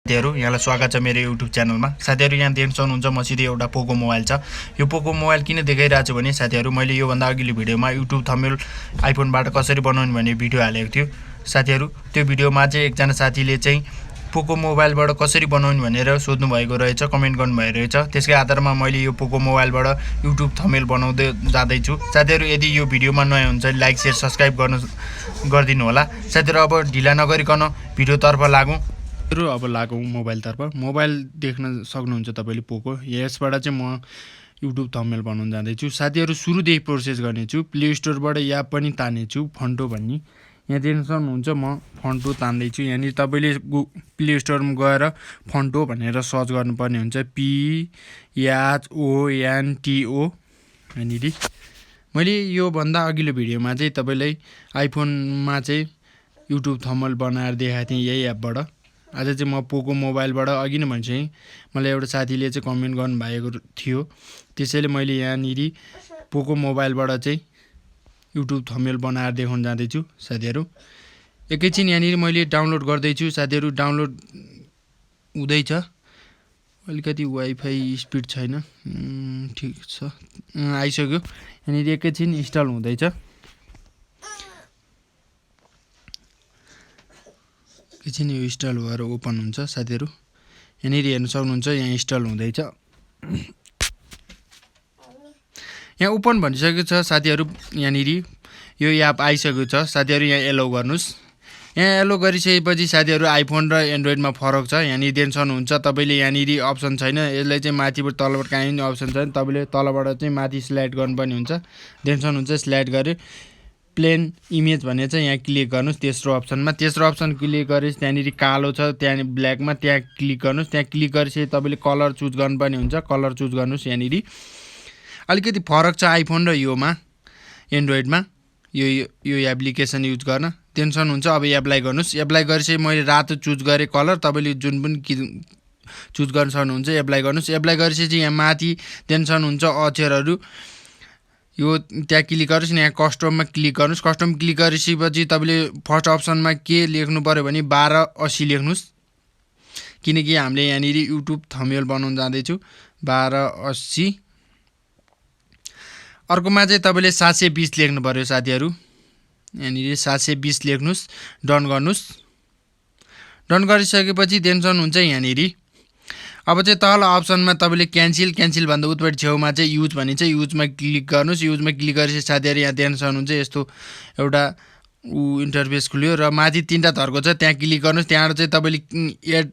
साथीहरु यहाँलाई स्वागत छ मेरो YouTube च्यानलमा। साथीहरु यहाँ देख्न सक्नुहुन्छ मसित एउटा पोको मोबाइल छ। यो पोको मोबाइल किन देखाइरहेको छु भने साथीहरु मैले यो भन्दा अघिल्लो भिडियोमा YouTube थम्बनेल आइफोनबाट कसरी बनाउने भन्ने भिडियो हालेको थियो। साथीहरु त्यो भिडियोमा चाहिँ एकजना साथीले चाहिँ पोको मोबाइलबाट कसरी बनाउने भनेर सोध्नु भएको रहेछ, कमेन्ट गर्नु भएको रहेछ। त्यसकै आधारमा मैले यो पोको मोबाइलबाट YouTube थम्बनेल बनाउँदै जाँदै छु। साथीहरु यदि यो भिडियोमा नयाँ हुन्छ लाइक शेयर सब्स्क्राइब गर्दिनु होला। साथीहरु अब ढिला नगरिकन भिडियोतर्फ लागौं। अब लागौं मोबाइलतर्फ। मोबाइल देख्न सक्नुहुन्छ तपाईले पोको। यसबाट चाहिँ म YouTube थम्बनेल बनाउन जाँदैछु। साथीहरु सुरुदेखि प्रोसेस गर्नेछु। प्ले स्टोरबाट एप पनि तान्नेछु, फन्टो भन्ने। यहाँ देख्न सक्नुहुन्छ म फन्टो तान्दैछु। यानी तपाईले प्ले स्टोरमा गएर फन्टो भनेर सर्च गर्नुपर्ने हुन्छ। PHONTO यहाँनिर। मैले यो भन्दा अघिल्लो भिडियोमा चाहिँ तपाईलाई आइफोनमा चाहिँ YouTube थम्बनेल बनाएर देखाएको थिएँ यही एपबाट। आज चाहिँ म पोको मोबाइलबाट अघि नै भन्छे मलाई एउटा साथीले चाहिँ कमेन्ट गर्नु भएको थियो, त्यसैले मैले यहाँनिर पोको मोबाइलबाट चाहिँ YouTube थम्बनेल बनाएर देखाउन जाँदैछु। साथीहरु एकैछिन यहाँनिर मैले डाउनलोड गर्दैछु। साथीहरु डाउनलोड हुँदैछ। अलिकति वाइफाई स्पिड छैन, ठीक छ, आइसक्यो। यहाँनिर एकैछिन इन्स्टल हुँदैछ। एकैछिन यो इन्स्टल भएर ओपन हुन्छ। साथीहरु यहाँनिर हेर्न सक्नुहुन्छ यहाँ इन्स्टल हुँदैछ। यहाँ ओपन भनिसकेको छ साथीहरु। यहाँनिर यो एप आइसकेको छ। साथीहरु यहाँ एलो गर्नुस्। यहाँ एलो गरिसकेपछि साथीहरु आइफोन र एन्ड्रोइडमा फरक छ। यहाँनिर देख्न सक्नुहुन्छ तपाईले यहाँनिर अप्सन छैन, यसलाई चाहिँ माथिबाट तलबाट काहीँ पनि अप्सन छैन। तपाईले तलबाट चाहिँ माथि स्लाइड गर्नुपर्ने हुन्छ। देख्न सक्नुहुन्छ स्लाइड गरे प्लेन इमेज भन्ने चाहिँ यहाँ क्लिक गर्नुस् तेस्रो अप्सनमा। तेस्रो अप्सन क्लिक गरेपछि त्यहाँनिर कालो छ, त्यहाँ ब्ल्याकमा त्यहाँ क्लिक गर्नुस्। त्यहाँ क्लिक गरेपछि तपाईले कलर चुज गर्नुपर्ने हुन्छ। कलर चुज गर्नुस्। यहाँनिर अलिकति फरक छ आइफोन र योमा एन्ड्रोइडमा यो एप्लिकेसन युज गर्न। देख्न सक्नुहुन्छ। अब एप्लाई गर्नुस्। एप्लाई गरेपछि मैले रातो चुज गरे कलर, तपाईले जुन पनि चुज गर्न सक्नुहुन्छ। एप्लाई गर्नुस्। एप्लाई गरेपछि यहाँ माथि देख्न सक्नुहुन्छ अक्षरहरू यो त्यहाँ क्लिक गर्नुस्। यहाँ कस्टममा क्लिक गर्नुस्। कस्टम क्लिक गरेपछि तपाईले फर्स्ट अप्सनमा के लेख्नु पर्यो भने 1280 लेख्नुस्, किनकि हामीले यहाँनिर YouTube थम्बनेल बनाउन जाँदैछु। 1280। अर्कोमा चाहिँ तपाईले 720 लेख्नु पर्यो साथीहरु। यहाँनिर 720 लेख्नुस्, डन गर्नुस्। डन गरिसकेपछि देख्न सक्नुहुन्छ यहाँनिर अब चाहिँ तल अप्सनमा तपाईले क्यान्सल भन्दा उतपट्टि छेउमा चाहिँ युज भनिन्छ। युजमा क्लिक गर्नुस्। युजमा क्लिक गरेपछि साथीहरु यहाँ देख्न सक्नुहुन्छ यस्तो एउटा इन्टरफेस खुल्यो र माथि तीनटा धर्को छ, त्यहाँ क्लिक गर्नुस्। त्यहाँबाट चाहिँ तपाईले एड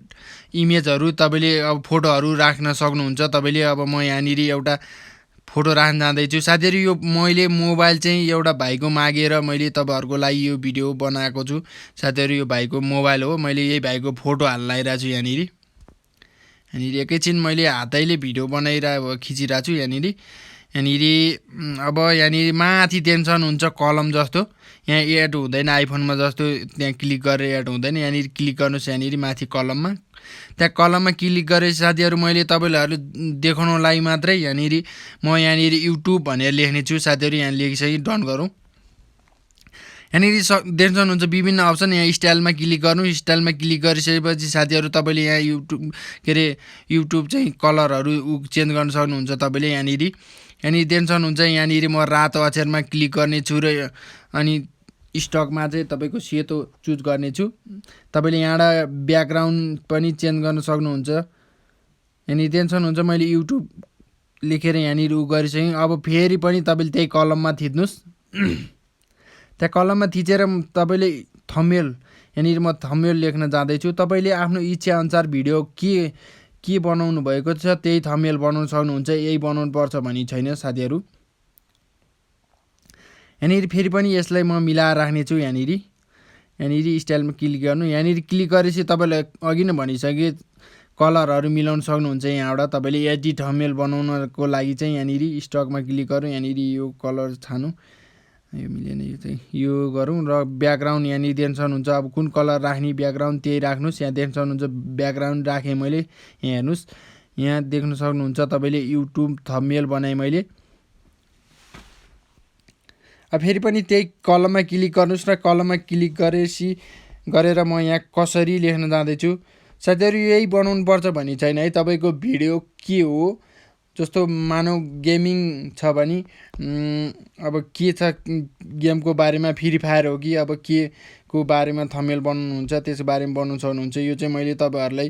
इमेजहरु तपाईले अब फोटोहरु राख्न सक्नुहुन्छ। तपाईले अब म यहाँनिर एउटा फोटो राख्न जाँदैछु। साथीहरु यो मैले मोबाइल चाहिँ एउटा भाइको मागेर मैले तपाईहरुको लागि यो भिडियो बनाएको छु। साथीहरु यो भाइको मोबाइल हो, मैले यही भाइको फोटो हाल्न लागिरहेको छु। यहाँनिर एकैछिन मैले हातैले भिडियो खिचिरहेको छु। यहाँनिर अब यहाँनिर माथि देख्न सक्नुहुन्छ कलम जस्तो, यहाँ एड हुँदैन आइफोनमा जस्तो त्यहाँ क्लिक गरेर एड हुँदैन। यहाँनिर क्लिक गर्नुस्। यहाँनिर माथि कलममा, त्यहाँ कलममा क्लिक गरे साथीहरु मैले तपाईहरुलाई देखाउनको लागि मात्रै यहाँनिर म यहाँनिर YouTube भनेर लेख्ने छु। साथीहरु यहाँ लेखिसके डन गरौँ। यहाँनिर देख्न सक्नुहुन्छ विभिन्न अप्सन। यहाँ स्टाइलमा क्लिक गर्नु। स्टाइलमा क्लिक गरिसकेपछि साथीहरु तपाईले यहाँ YouTube चाहिँ कलरहरु चेन्ज गर्न सक्नुहुन्छ। तपाईले यहाँनिर देख्न सक्नुहुन्छ यहाँनिर म रातो अक्षरमा क्लिक गर्ने छु र अनि स्टकमा चाहिँ तपाईको सेतो चुज गर्ने छु। तपाईले यहाँबाट ब्याकग्राउन्ड पनि चेन्ज गर्न सक्नुहुन्छ। यहाँनिर देख्न सक्नुहुन्छ मैले YouTube लेखेर यहाँनिर गरिसकेँ। अब फेरि पनि तपाईले त्यही कलममा थिच्नुस्। त्यहाँ कलममा थिचेर तपाईले थम्बनेल यहाँनिर म थम्बनेल लेख्न जाँदैछु। तपाईले आफ्नो इच्छा अनुसार भिडियो के बनाउनु भएको छ त्यही थम्बनेल बनाउन सक्नुहुन्छ। यही बनाउनु पर्छ भनी छैन साथीहरु। यहाँनिर फेरि पनि यसलाई म मिलाएर राख्ने छु। यहाँनिर स्टाइलमा क्लिक गर्नु। यहाँनिर क्लिक गरेपछि तपाईलाई अघि नै भनिसके कलरहरु मिलाउन सक्नुहुन्छ। यहाँबाट तपाईले एडिट थम्बनेल बनाउनको लागि चाहिँ यहाँनिर स्टकमा क्लिक गर्नु। यहाँनिर यो कलर छान्नु, यो मिलेन, यो चाहिँ यो गरौँ र ब्याकग्राउन्ड यहाँनिर देख्न सक्नुहुन्छ। अब कुन कलर राख्ने ब्याकग्राउन्ड त्यही राख्नुस्। यहाँ देख्न सक्नुहुन्छ ब्याकग्राउन्ड राखेँ मैले। यहाँ हेर्नुस्, यहाँ देख्न सक्नुहुन्छ तपाईले YouTube थम्बनेल बनाएँ मैले। अब फेरि पनि त्यही कलममा क्लिक गर्नुस् र कलममा क्लिक गरेर म यहाँ कसरी लेख्न जाँदैछु। साथीहरू यही बनाउनु पर्छ भन्ने छैन है। तपाईँको भिडियो के हो, जस्तो मानौ गेमिङ छ भने अब के छ गेमको बारेमा, फ्री फायर हो कि अब के को बारेमा थम्बनेल बनाउनुहुन्छ, त्यसको बारेमा बनाउनु सक्नुहुन्छ। यो चाहिँ मैले तपाईँहरूलाई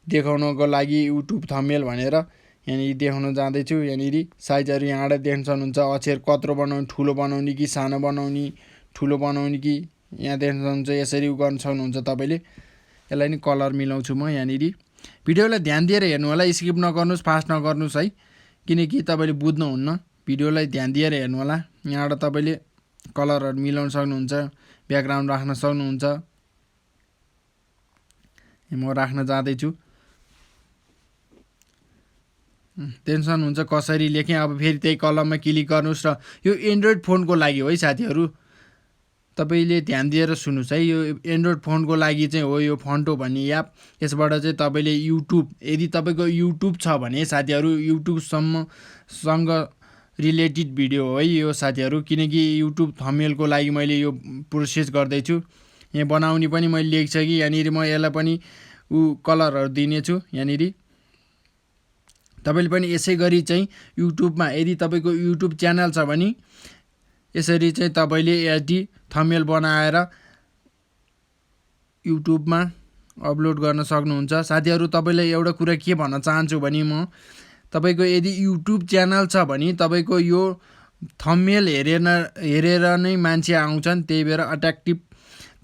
देखाउनको लागि युट्युब थम्बनेल भनेर यहाँनिर देखाउन जाँदैछु। यहाँनिर साइजहरू यहाँबाट देख्न सक्नुहुन्छ। अक्षर कत्रो बनाउने, ठुलो बनाउने कि सानो बनाउने, ठुलो बनाउने कि यहाँ देख्न सक्नुहुन्छ। यसरी गर्न सक्नुहुन्छ तपाईँले। यसलाई नि कलर मिलाउँछु म यहाँनिर। भिडियोलाई ध्यान दिएर हेर्नु होला, स्किप नगर्नुहोस्, फास्ट नगर्नुहोस् है, किनकि तपाईँले बुझ्नुहुन्न। भिडियोलाई ध्यान दिएर हेर्नु होला। यहाँबाट तपाईँले कलरहरू मिलाउन सक्नुहुन्छ, ब्याकग्राउन्ड राख्न सक्नुहुन्छ। म राख्न जाँदैछु। टेन्सन हुन्छ कसरी लेखेँ। अब फेरि त्यही कलममा क्लिक गर्नुहोस्। र यो एन्ड्रोइड फोनको लागि हो है साथीहरू, तपाईँले ध्यान दिएर सुन्नुहोस् है। यो एन्ड्रोइड फोनको लागि चाहिँ हो यो फन्टो भन्ने एप। यसबाट चाहिँ तपाईँले युट्युब, यदि तपाईँको युट्युब छ भने साथीहरू, युट्युबसँग रिलेटेड भिडियो हो है यो साथीहरू, किनकि युट्युब थम्बनेलको लागि मैले यो प्रोसेस गर्दैछु। यहाँ बनाउने पनि मैले लेखिसकेँ। यहाँनिर म यसलाई पनि कलरहरू दिनेछु। यहाँनिर तपाईँले पनि यसै गरी चाहिँ युट्युबमा, यदि तपाईँको युट्युब च्यानल छ भने यसरी चाहिँ तपाईँले यदि थम्बनेल बनाएर युट्युबमा अपलोड गर्न सक्नुहुन्छ। साथीहरू तपाईँलाई एउटा कुरा के भन्न चाहन्छु भने म तपाईँको यदि युट्युब च्यानल छ भने तपाईँको यो थम्बनेल हेरेर नै मान्छे आउँछन्। त्यही भएर अट्र्याक्टिभ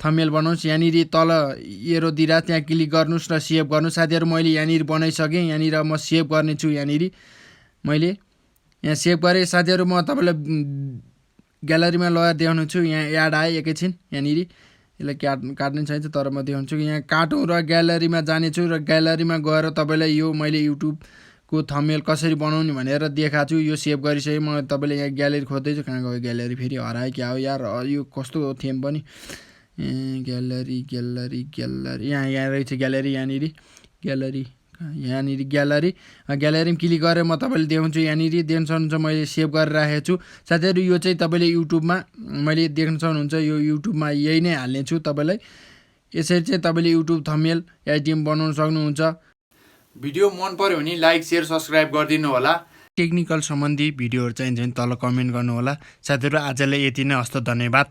थम्बनेल बनाउनुहोस्। यहाँनिर तल एरो दिइरा, त्यहाँ क्लिक गर्नुहोस् र सेभ गर्नुहोस्। साथीहरू मैले यहाँनिर बनाइसकेँ। यहाँनिर म सेभ गर्नेछु। यहाँनिर मैले यहाँ सेभ गरेँ। साथीहरू म तपाईँलाई ग्यालरीमा लगाएर देखाउनु छु। यहाँ एड आयो एकैछिन। यहाँनिर यसलाई काट्ने छैन, तर म देखाउँछु। यहाँ काटौँ र ग्यालरीमा जानेछु र ग्यालरीमा गएर तपाईँलाई यो मैले युट्युबको थम्बनेल कसरी बनाउने भनेर देखाएको छु। यो सेभ गरिसकेँ। म तपाईँले यहाँ ग्यालेरी खोज्दैछु। कहाँ गयो ग्यालेरी, फेरि हरायो क्या हो यार। यो कस्तो हो थेम पनि। ग्यालरी यहाँ रहेछ ग्यालरी। यहाँनिर ग्यालरीमा क्लिक गरेर म तपाईँले देखाउँछु। यहाँनिर देख्न सक्नुहुन्छ मैले सेभ गरेर राखेको छु। साथीहरू यो चाहिँ तपाईँले युट्युबमा मैले देख्न सक्नुहुन्छ। यो युट्युबमा यही नै हाल्नेछु तपाईँलाई। यसरी चाहिँ तपाईँले युट्युब थम्बनेल एडिटिङ बनाउन सक्नुहुन्छ। भिडियो मन पर्यो भने लाइक, सेयर, सब्सक्राइब गरिदिनु होला। टेक्निकल सम्बन्धी भिडियोहरू चाहिन्छ भने तल कमेन्ट गर्नु होला। साथीहरू आजलाई यति नै। हस्त, धन्यवाद।